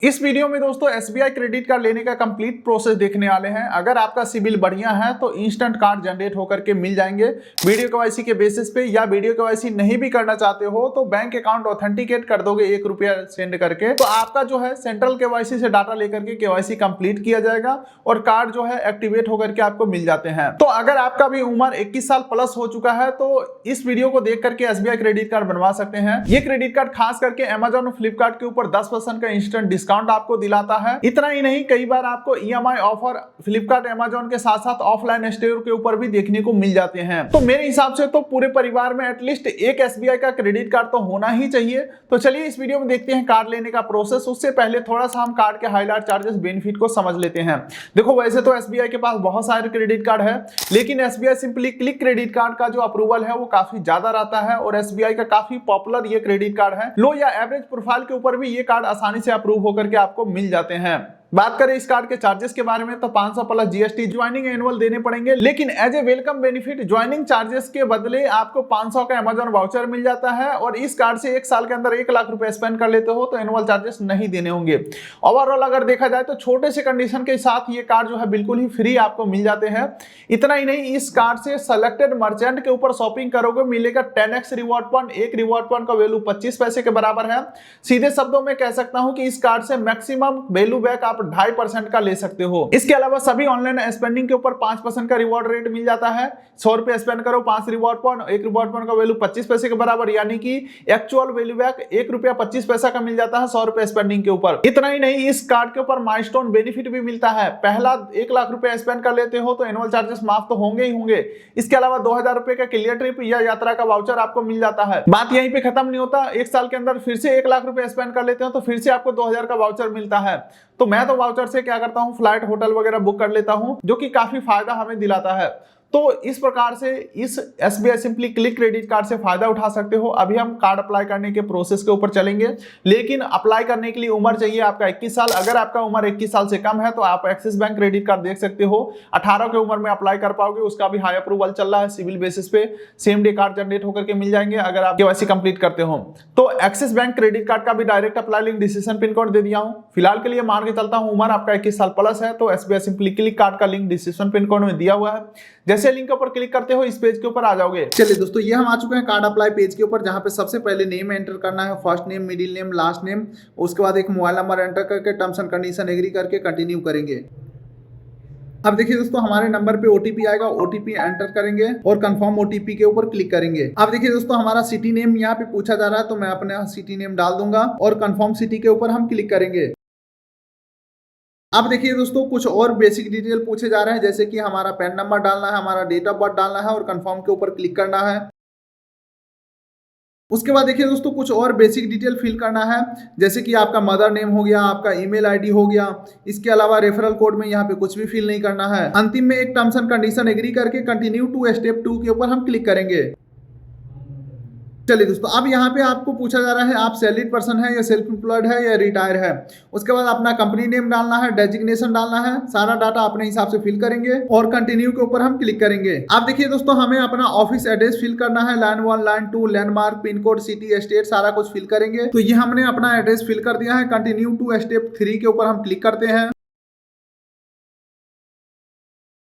इस वीडियो में दोस्तों एसबीआई क्रेडिट कार्ड लेने का कंप्लीट प्रोसेस देखने वाले हैं। अगर आपका सिबिल बढ़िया है तो इंस्टेंट कार्ड जनरेट होकर के मिल जाएंगे वीडियो केवाईसी के बेसिस पे, या वीडियो केवाईसी नहीं भी करना चाहते हो तो बैंक अकाउंट ऑथेंटिकेट कर दोगे 1 रुपया सेंड करके, तो आपका जो है सेंट्रल केवाईसी से डाटा लेकर के केवाईसी कंप्लीट किया जाएगा और कार्ड जो है एक्टिवेट होकर के आपको मिल जाते हैं। तो अगर आपका भी उम्र 21 साल प्लस हो चुका है तो इस वीडियो को देख करके एसबीआई क्रेडिट कार्ड बनवा सकते हैं। ये क्रेडिट कार्ड खास करके अमेजॉन और फ्लिपकार्ट के ऊपर 10% का इंस्टेंट डिस्काउंट आपको दिलाता है। इतना ही नहीं, कई बार आपको ईएमआई ऑफर फ्लिपकार्ट अमेजॉन के साथ साथ ऑफलाइन स्टोर के ऊपर भी देखने को मिल जाते हैं। तो मेरे हिसाब से तो पूरे परिवार में एटलीस्ट एक एसबीआई का क्रेडिट कार्ड तो होना ही चाहिए। तो चलिए इस वीडियो में देखते हैं कार्ड लेने का प्रोसेस। उससे पहले थोड़ा सा हम कार्ड के हाईलाइट, चार्जेस, बेनिफिट को समझ लेते हैं। देखो, वैसे तो एसबीआई के पास बहुत सारे क्रेडिट कार्ड है, लेकिन SBI simply click credit card का जो अप्रूवल है वो काफी ज्यादा रहता है और एसबीआई का काफी पॉपुलर ये क्रेडिट कार्ड है। लो या एवरेज प्रोफाइल के ऊपर भी ये कार्ड आसानी से अप्रूव होकर के आपको मिल जाते हैं। बात करें इस कार्ड के चार्जेस के बारे में तो 500 प्लस जीएसटी ज्वाइनिंग एनुअल देने पड़ेंगे, लेकिन as a welcome benefit joining charges के बदले आपको 500 का अमेजॉन वाउचर मिल जाता है और इस कार्ड से 1 साल के अंदर 1 लाख रुपए स्पेंड कर लेते हो तो एनुअल चार्जेस नहीं देने होंगे। ओवरऑल अगर देखा जाए तो छोटे से कंडीशन के साथ ये कार्ड जो है बिल्कुल ही फ्री आपको मिल जाते हैं। इतना ही नहीं, इस कार्ड से सेलेक्टेड मर्चेंट के ऊपर शॉपिंग करोगे मिलेगा 10x रिवॉर्ड पॉइंट। एक रिवॉर्ड पॉइंट का वैल्यू 25 पैसे के बराबर है। सीधे शब्दों में कह सकता हूं कि इस कार्ड से मैक्सिमम वैल्यू बैक आप 2.5% ले सकते हो। इसके अलावा सभी ऑनलाइन स्पेंडिंग के ऊपर 5% का रिवॉर्ड रेट मिल जाता है। 100 रुपए स्पेंड करो 5 रिवॉर्ड पॉइंट, एक रिवॉर्ड पॉइंट का वैल्यू 25 पैसे के बराबर, यानी कि एक्चुअल वैल्यू बैक 1 रुपया 25 पैसा का मिल जाता है 100 रुपए स्पेंडिंग के ऊपर। इतना ही नहीं, इस कार्ड के ऊपर माइलस्टोन बेनिफिट भी मिलता है। पहला 1 लाख रुपए स्पेंड कर लेते हो तो एनुअल चार्जेस माफ तो होंगे ही होंगे। इसके अलावा 2000 रुपए का क्लियर ट्रिप या यात्रा का वाउचर आपको मिल जाता है। बात यहीं पे खत्म नहीं होता, 1 साल के अंदर फिर से 1 लाख रुपए स्पेंड कर लेते हो तो फिर से आपको 2000 का वाउचर मिलता है। तो मैं तो वाउचर से क्या करता हूं, फ्लाइट, होटल वगैरह बुक कर लेता हूं, जो कि काफी फायदा हमें दिलाता है। तो इस प्रकार से इस SBI simply click credit card से फायदा उठा सकते हो। अभी हम कार्ड अप्लाई करने के प्रोसेस के ऊपर चलेंगे, लेकिन अप्लाई करने के लिए उम्र चाहिए आपका 21 साल। अगर आपका उम्र 21 साल से कम है तो आप एक्सिस बैंक क्रेडिट कार्ड देख सकते हो। 18 की उम्र में अप्लाई कर पाओगे, उसका भी हाई अप्रूवल चल रहा है। सिविल बेसिस पे सेम डे कार्ड जनरेट होकर के मिल जाएंगे अगर आप केवाईसी कंप्लीट करते हो। तो एक्सिस बैंक क्रेडिट कार्ड का भी direct apply link description pin code दे दिया हूं। फिलहाल के लिए मान के चलता हूं उम्र आपका 21 साल प्लस है, तो एसबीआई सिंपली क्लिक कार्ड का लिंक डिस्क्रिप्शन पिन कोड में दिया हुआ है। जैसे लिंक पर क्लिक करते हो इस पेज के ऊपर आ जाओगे। चलिए दोस्तों, ये हम आ चुके हैं कार्ड अप्लाई पेज के ऊपर, जहां पे सबसे पहले नेम एंटर करना है, first name, middle name, last name. उसके बाद एक मोबाइल नंबर एंटर करके टर्म्स एंड कंडीशन एग्री करके कंटिन्यू करेंगे। अब देखिए दोस्तों, हमारे नंबर पे ओटीपी आएगा, ओटीपी एंटर करेंगे और कंफर्म ओटीपी के ऊपर क्लिक करेंगे। अब देखिए दोस्तों, हमारा सिटी नेम यहाँ पे पूछा जा रहा है, तो मैं अपने सिटी नेम डाल दूंगा और कंफर्म सिटी के ऊपर हम क्लिक करेंगे। अब देखिए दोस्तों, कुछ और बेसिक डिटेल पूछे जा रहे हैं, जैसे कि हमारा पैन नंबर डालना है, हमारा डेट ऑफ बर्थ डालना है और कंफर्म के ऊपर क्लिक करना है। उसके बाद देखिए दोस्तों, कुछ और बेसिक डिटेल फिल करना है, जैसे कि आपका मदर नेम हो गया, आपका ईमेल आईडी हो गया। इसके अलावा रेफरल कोड में यहाँ पे कुछ भी फिल नहीं करना है। अंतिम में एक टर्म्स एंड कंडीशन एग्री करके कंटिन्यू टू स्टेप 2 के ऊपर हम क्लिक करेंगे। चलिए दोस्तों, अब यहाँ पे आपको पूछा जा रहा है आप सैलरीड पर्सन है या सेल्फ एम्प्लॉयड है या रिटायर है। उसके बाद अपना कंपनी नेम डालना है, डेजिग्नेशन डालना है, सारा डाटा अपने हिसाब से फिल करेंगे और कंटिन्यू के ऊपर हम क्लिक करेंगे। अब देखिए दोस्तों, हमें अपना ऑफिस एड्रेस फिल करना है, line 1, line 2, landmark, pin code, city, state, सारा कुछ फिल करेंगे। तो ये हमने अपना एड्रेस फिल कर दिया है। कंटिन्यू टू स्टेप 3 के ऊपर हम क्लिक करते हैं।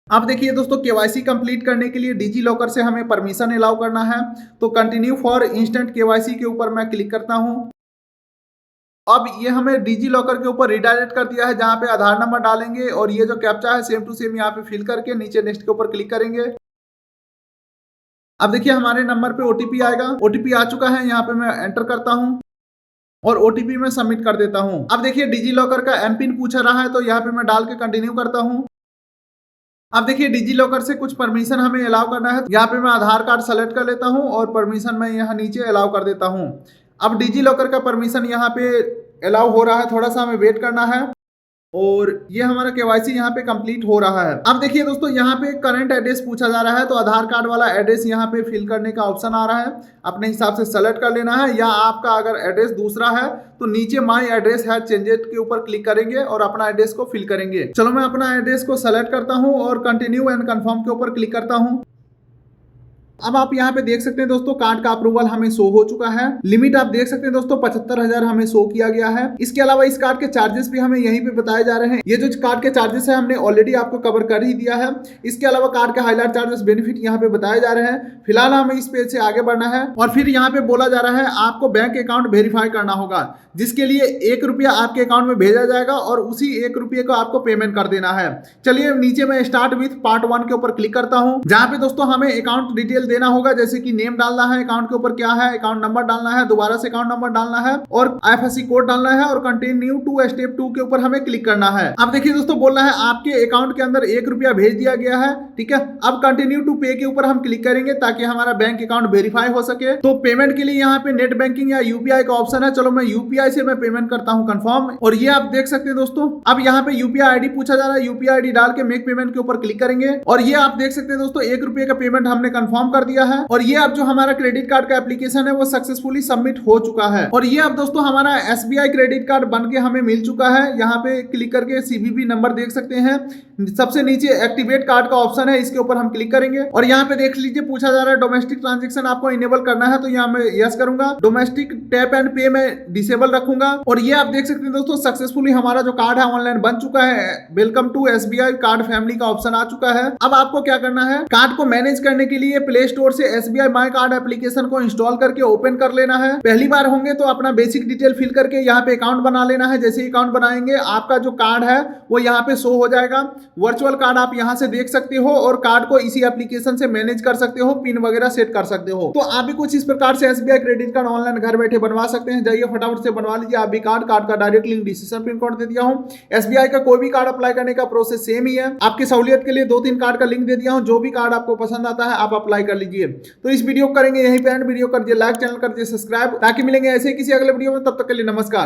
अब देखिए दोस्तों, केवाईसी कंप्लीट करने के लिए डिजी लॉकर से हमें परमिशन अलाउ करना है, तो कंटिन्यू फॉर इंस्टेंट केवाईसी के ऊपर मैं क्लिक करता हूं। अब ये हमें डिजी लॉकर के ऊपर रिडायरेक्ट कर दिया है, जहां पे आधार नंबर डालेंगे और ये जो कैप्चा है सेम टू सेम यहाँ पे फिल करके नीचे नेक्स्ट के ऊपर क्लिक करेंगे। अब देखिए, हमारे नंबर पे ओटीपी आएगा, ओटीपी आ चुका है, यहाँ पे मैं एंटर करता हूँ और ओटीपी में सबमिट कर देता हूँ। अब देखिए, डिजी लॉकर का एमपिन पूछा रहा है, तो यहाँ पे मैं डाल के कंटिन्यू करता हूँ। अब देखिए, डिजी लॉकर से कुछ परमिशन हमें अलाउ करना है, यहाँ पे मैं आधार कार्ड सेलेक्ट कर लेता हूँ और परमिशन मैं यहाँ नीचे अलाउ कर देता हूँ। अब डिजी लॉकर का परमिशन यहाँ पे अलाउ हो रहा है, थोड़ा सा हमें वेट करना है और ये हमारा केवाईसी यहाँ पे कंप्लीट हो रहा है। अब देखिए दोस्तों, यहाँ पे करंट एड्रेस पूछा जा रहा है, तो आधार कार्ड वाला एड्रेस यहाँ पे फिल करने का ऑप्शन आ रहा है, अपने हिसाब से सेलेक्ट कर लेना है। या आपका अगर एड्रेस दूसरा है तो नीचे माई एड्रेस है चेंजेड के ऊपर क्लिक करेंगे और अपना एड्रेस को फिल करेंगे। चलो, मैं अपना एड्रेस को सेलेक्ट करता हूँ और कंटिन्यू एंड कंफर्म के ऊपर क्लिक करता हूँ। अब आप यहाँ पे देख सकते हैं दोस्तों कार्ड का अप्रूवल हमें शो हो चुका है। लिमिट आप देख सकते हैं दोस्तों 75,000 हमें शो किया गया है। इसके अलावा इस कार्ड के चार्जेस भी हमें यहीं पे बताए जा रहे हैं। ये जो कार्ड के चार्जेस है हमने ऑलरेडी आपको कवर कर ही दिया है। इसके अलावा कार्ड के हाईलाइट चार्जेस बेनिफिट यहाँ पे बताए जा रहे हैं। फिलहाल हमें इस पेज से आगे बढ़ना है और फिर यहाँ पे बोला जा रहा है आपको बैंक अकाउंट वेरीफाई करना होगा, जिसके लिए 1 रुपया आपके अकाउंट में भेजा जाएगा और उसी 1 रुपये को आपको पेमेंट कर देना है। चलिए नीचे मैं स्टार्ट विथ पार्ट 1 के ऊपर क्लिक करता हूँ, जहाँ पे दोस्तों हमें अकाउंट डिटेल देना होगा, जैसे कि नेम डालना है, अकाउंट के ऊपर क्या है, अकाउंट नंबर डालना है, दोबारा से अकाउंट नंबर डालना है और IFSC कोड डालना है और कंटिन्यू टू स्टेप 2 के ऊपर हमें क्लिक करना है। अब देखिए दोस्तों बोल रहा है आपके अकाउंट के अंदर 1 रुपया भेज दिया गया है। ठीक है, अब कंटिन्यू टू पे के ऊपर हम क्लिक करेंगे ताकि हमारा बैंक अकाउंट वेरीफाई हो सके। तो पेमेंट के लिए यहाँ पे नेट बैंकिंग या UPI का ऑप्शन है। चलो मैं UPI से मैं पेमेंट करता हूँ कंफर्म, और ये आप देख सकते हैं दोस्तों। अब यहाँ पे UPI ID पूछा जा रहा है, UPI ID डाल के मेक पेमेंट के ऊपर क्लिक करेंगे और ये आप देख सकते हैं दोस्तों 1 रुपये का पेमेंट हमने कंफर्म कर दिया है। और ये अब जो हमारा क्रेडिट कार्ड का एप्लीकेशन है वो सक्सेसफुली सबमिट हो चुका है। और ये अब दोस्तों हमारा SBI क्रेडिट कार्ड बन के हमें मिल चुका है। यहाँ पे क्लिक करके CVV नंबर देख सकते हैं, सबसे नीचे एक्टिवेट कार्ड का ऑप्शन है, इसके ऊपर हम क्लिक करेंगे और यहाँ पे देख लीजिए पूछा जा रहा है डोमेस्टिक ट्रांजेक्शन आपको इनेबल करना है, तो यहाँ मैं यस करूंगा। डोमेस्टिक टैप एंड पे में डिसेबल रखूंगा। और ये आप देख सकते हैं दोस्तों सक्सेसफुली हमारा जो कार्ड है ऑनलाइन बन चुका है। Welcome to SBI card family का ऑप्शन आ चुका है। अब आपको क्या करना है, कार्ड को मैनेज करने के लिए प्ले स्टोर से SBI माई कार्ड एप्लीकेशन को इंस्टॉल करके ओपन कर लेना है। पहली बार होंगे तो अपना बेसिक डिटेल फिल करके यहाँ पे अकाउंट बना लेना है। जैसे ही अकाउंट बनाएंगे आपका जो कार्ड है वो यहाँ पे शो हो जाएगा। वर्चुअल कार्ड आप यहाँ से देख सकते हो और कार्ड को इसी एप्लीकेशन से मैनेज कर सकते हो, पिन वगैरह सेट कर सकते हो। तो आप भी कुछ इस प्रकार से SBI क्रेडिट कार्ड ऑनलाइन घर बैठे बनवा सकते हैं। जाइए फटाफट से बनवा लीजिए आप भी कार्ड का direct link description pin code दे दिया हूँ। SBI का कोई भी कार्ड अप्लाई करने का प्रोसेस सेम ही है। आपकी सहूलियत के लिए 2-3 कार्ड का लिंक दे दिया हूँ, जो भी कार्ड आपको पसंद आता है आप अप्लाई कर लीजिए। तो इस वीडियो को करेंगे यहीं पे एंड। वीडियो कर दिए लाइक, चैनल कर दिए सब्सक्राइब, ताकि मिलेंगे ऐसे किसी अगले वीडियो में। तब तक के लिए नमस्कार।